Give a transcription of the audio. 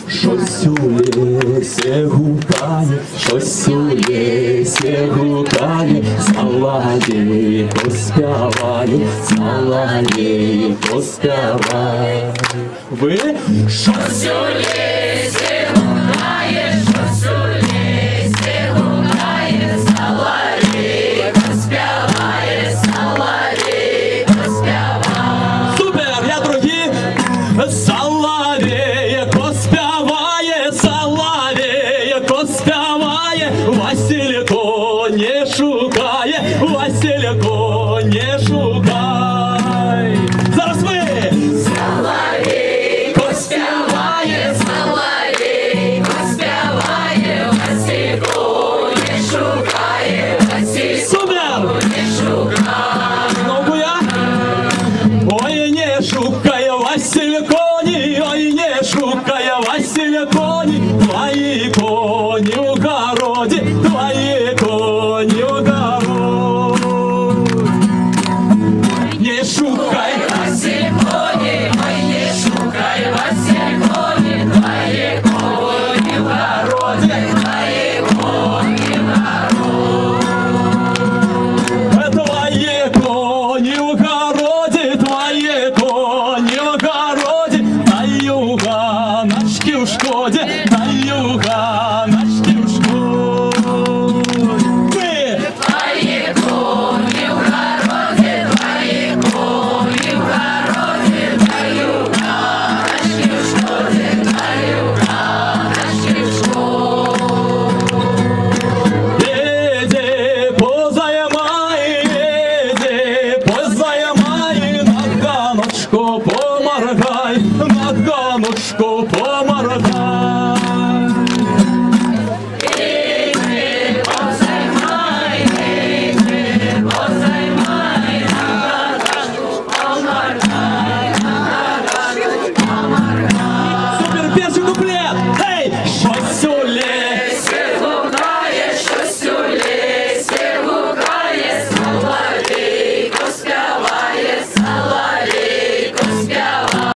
щось у лісі гукає, щось у лісі гукає, соловейко співає, соловейко співає. Ви? Щось у лісі гукає, щось у лісі гукає, соловейко співає, соловейко співає. Супер, я другі. Соловейко співає, соловейко співає, Василько не шукає, Василько не шукай. Зараз ви! Соловейко співає, соловейко співає, Василько не шукає, Василько не шукає. Знову я? Ой, не шукає Василько, ой, не шукає Василько, твої коні в городі, твої коні в городі. Не шукай Василько, ой, не шукай Василько, твої коні в городі, твої коні в городі. Твої коні в городі, твої коні в городі, та юганочки в шкоді, та юганочки